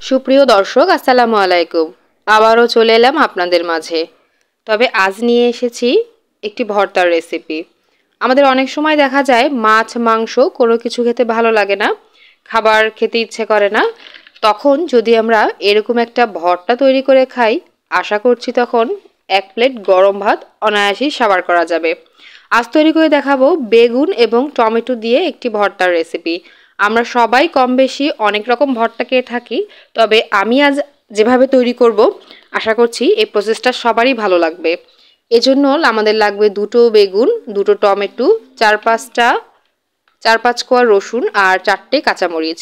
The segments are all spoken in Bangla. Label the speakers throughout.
Speaker 1: সুপ্রিয় দর্শক আসসালামু আলাইকুম। আবারও চলে এলাম আপনাদের মাঝে। তবে আজ নিয়ে এসেছি একটি ভর্তার রেসিপি। আমাদের অনেক সময় দেখা যায় মাছ মাংস কোনো কিছু খেতে ভালো লাগে না, খাবার খেতে ইচ্ছে করে না। তখন যদি আমরা এরকম একটা ভর্তা তৈরি করে খাই, আশা করছি তখন এক প্লেট গরম ভাত অনায়াসেই সাবার করা যাবে। আজ তৈরি করে দেখাবো বেগুন এবং টমেটো দিয়ে একটি ভর্তার রেসিপি। আমরা সবাই কম বেশি অনেক রকম ভর্তা খেয়ে থাকি, তবে আমি আজ যেভাবে তৈরি করব আশা করছি এই প্রসেসটা সবারই ভালো লাগবে। এজন্য আমাদের লাগবে দুটো বেগুন, দুটো টমেটো, চার পাঁচ কোয়া রসুন আর 4টে কাঁচামরিচ।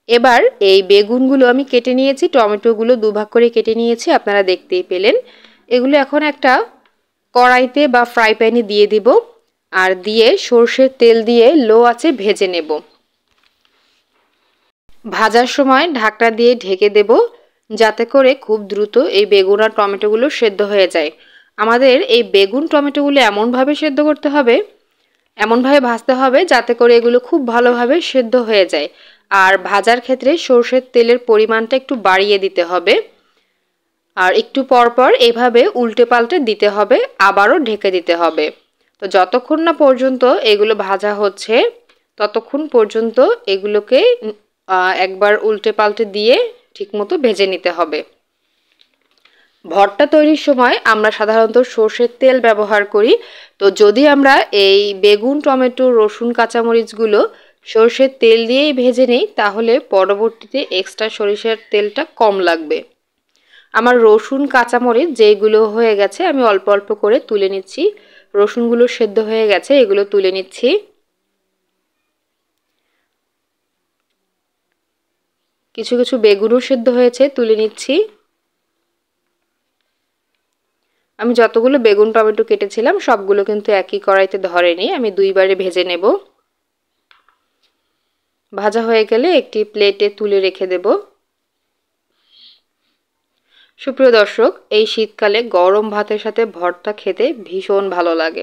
Speaker 1: এবার এই বেগুনগুলো আমি কেটে নিয়েছি, টমেটোগুলো দুভাগ করে কেটে নিয়েছি, আপনারা দেখতেই পেলেন। এগুলো এখন একটা কড়াইতে বা ফ্রাই প্যানে দিয়ে দিব, আর দিয়ে সর্ষের তেল দিয়ে লো আঁচে ভেজে নেব। ভাজার সময় ঢাকনা দিয়ে ঢেকে দেব, যাতে করে খুব দ্রুত এই বেগুন আর টমেটোগুলো সেদ্ধ হয়ে যায়। আমাদের এই বেগুন টমেটোগুলো এমনভাবে সেদ্ধ করতে হবে, এমনভাবে ভাজতে হবে যাতে করে এগুলো খুব ভালোভাবে সেদ্ধ হয়ে যায়। আর ভাজার ক্ষেত্রে সর্ষের তেলের পরিমাণটা একটু বাড়িয়ে দিতে হবে, আর একটু পর পর এইভাবে উল্টে পাল্টে দিতে হবে, আবারও ঢেকে দিতে হবে। তো যতক্ষণ না পর্যন্ত এগুলো ভাজা হচ্ছে ততক্ষণ পর্যন্ত এগুলোকে একবার উল্টে পাল্টে দিয়ে ঠিকমতো ভেজে নিতে হবে। ভর্তা তৈরির সময় আমরা সাধারণত সর্ষের তেল ব্যবহার করি। তো যদি আমরা এই বেগুন টমেটো রসুন কাঁচামরিচগুলো সর্ষের তেল দিয়েই ভেজে নিই, তাহলে পরবর্তীতে এক্সট্রা সরিষার তেলটা কম লাগবে। আমার রসুন কাঁচামরিচ যেগুলো হয়ে গেছে আমি অল্প অল্প করে তুলে নিচ্ছি। রসুনগুলো সেদ্ধ হয়ে গেছে, এগুলো তুলে নিচ্ছি। কিছু কিছু বেগুনও সেদ্ধ হয়েছে, তুলে নিচ্ছি। আমি যতগুলো বেগুন টমেটো কেটেছিলাম সবগুলো কিন্তু একই কড়াইতে ধরেনি, আমি দুইবারে ভেজে নেব। ভাজা হয়ে গেলে একটি প্লেটে তুলে রেখে দেব। সুপ্রিয় দর্শক, এই শীতকালে গরম ভাতের সাথে ভর্তা খেতে ভীষণ ভালো লাগে।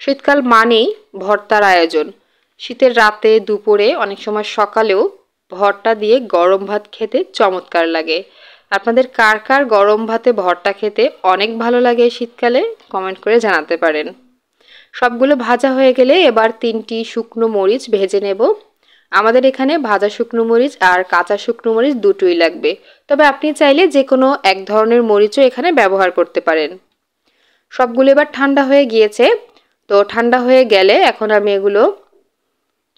Speaker 1: শীতকাল মানেই ভর্তার আয়োজন। শীতের রাতে, দুপুরে, অনেক সময় সকালেও ভর্তা দিয়ে গরম ভাত খেতে চমৎকার লাগে। আপনাদের কার কার গরম ভাতে ভর্তা খেতে অনেক ভালো লাগে শীতকালে, কমেন্ট করে জানাতে পারেন। সবগুলো ভাজা হয়ে গেলে এবার 3টি শুকনো মরিচ ভেজে নেব। আমাদের এখানে ভাজা শুকনো মরিচ আর কাঁচা শুকনো মরিচ দুটোই লাগবে, তবে আপনি চাইলে যে কোনো এক ধরনের মরিচও এখানে ব্যবহার করতে পারেন। সবগুলো এবার ঠান্ডা হয়ে গিয়েছে। তো ঠান্ডা হয়ে গেলে এখন আমি এগুলো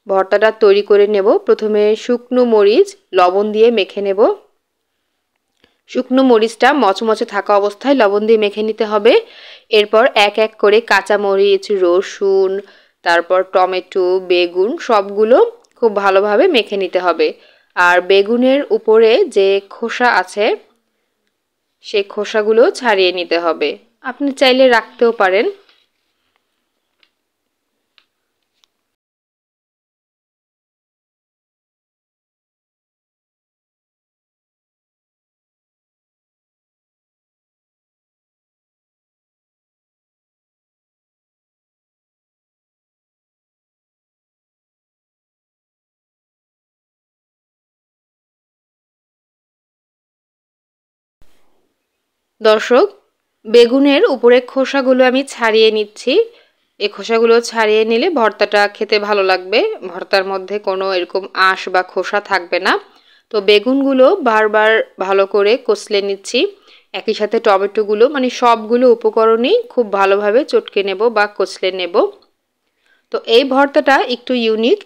Speaker 1: ভর্তাটা তৈরি করে নেব। প্রথমে শুকনো মরিচ লবণ দিয়ে মেখে নেব। শুকনো মরিচটা মচমচে থাকা অবস্থায় লবণ দিয়ে মেখে নিতে হবে। এরপর এক এক করে কাঁচা মরিচ, রসুন, তারপর টমেটো, বেগুন সবগুলো খুব ভালোভাবে মেখে নিতে হবে। আর বেগুনের উপরে যে খোসা আছে সেই খোসাগুলো ছাড়িয়ে নিতে হবে। আপনি চাইলে রাখতেও পারেন। দর্শক, বেগুনের উপরে খোসাগুলো আমি ছাড়িয়ে নিচ্ছি। এই খোসাগুলো ছাড়িয়ে নিলে ভর্তাটা খেতে ভালো লাগবে, ভর্তার মধ্যে কোনো এরকম আঁশ বা খোসা থাকবে না। তো বেগুনগুলো বারবার ভালো করে কষলে নিচ্ছি, একই সাথে টমেটোগুলো, মানে সবগুলো উপকরণই খুব ভালোভাবে চটকে নেব বা কষলে নেব। তো এই ভর্তাটা একটু ইউনিক।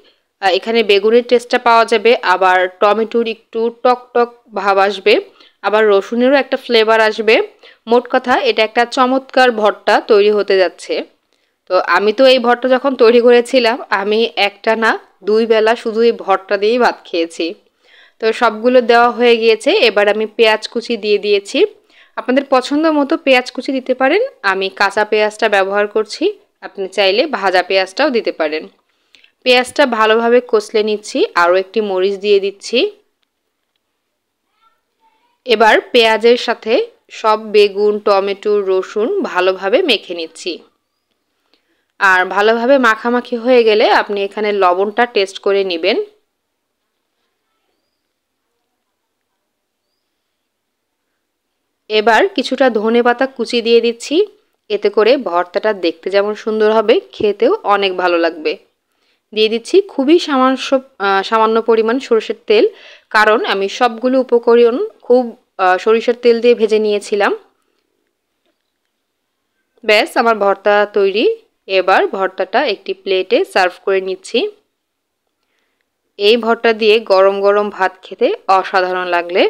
Speaker 1: এখানে বেগুনের টেস্টটা পাওয়া যাবে, আবার টমেটোর একটু টক টক ভাব আসবে, আবার রসুনেরও একটা ফ্লেভার আসবে। মোট কথা এটা একটা চমৎকার ভর্তা তৈরি হতে যাচ্ছে। তো আমি তো এই ভর্তা যখন তৈরি করেছিলাম আমি একটা না 2 বেলা শুধু এই ভর্তা দিয়েই ভাত খেয়েছি। তো সবগুলো দেওয়া হয়ে গিয়েছে, এবার আমি পেঁয়াজ কুচি দিয়ে দিয়েছি। আপনাদের পছন্দ মতো পেঁয়াজ কুচি দিতে পারেন, আমি কাঁচা পেঁয়াজটা ব্যবহার করছি, আপনি চাইলে ভাজা পেঁয়াজটাও দিতে পারেন। পেঁয়াজটা ভালোভাবে কষলে নিচ্ছি, আরও একটি মরিচ দিয়ে দিচ্ছি। এবার পেঁয়াজের সাথে সব বেগুন টমেটো রসুন ভালোভাবে মেখে নিচ্ছি। আর ভালোভাবে মাখামাখি হয়ে গেলে আপনি এখানে লবণটা টেস্ট করে নেবেন। এবার কিছুটা ধনেপাতা কুচি দিয়ে দিচ্ছি। এতে করে ভর্তাটা দেখতে যেমন সুন্দর হবে, খেতেও অনেক ভালো লাগবে। দিয়ে দিচ্ছি খুবই সামান্য পরিমাণ সরষের তেল, কারণ আমি সবগুলো উপকরণ খুব সরিষার তেল দিয়ে ভেজে নিয়েছিলাম। ব্যাস, আমার ভর্তা তৈরি। এবার ভর্তাটা একটি প্লেটে সার্ভ করে নিচ্ছি। এই ভর্তা দিয়ে গরম গরম ভাত খেতে অসাধারণ লাগলে।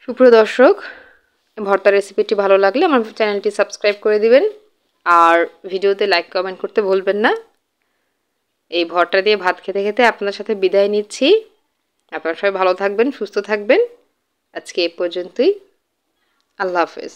Speaker 1: সুপ্রিয় দর্শক, ভর্তা রেসিপিটি ভালো লাগলে আমার চ্যানেলটি সাবস্ক্রাইব করে দিবেন, আর ভিডিওতে লাইক কমেন্ট করতে ভুলবেন না। এই ভর্তা দিয়ে ভাত খেতে খেতে আপনার সাথে বিদায় নিচ্ছি। আপনারা সবাই ভালো থাকবেন, সুস্থ থাকবেন। আজকে এ পর্যন্তই। আল্লাহ হাফেজ।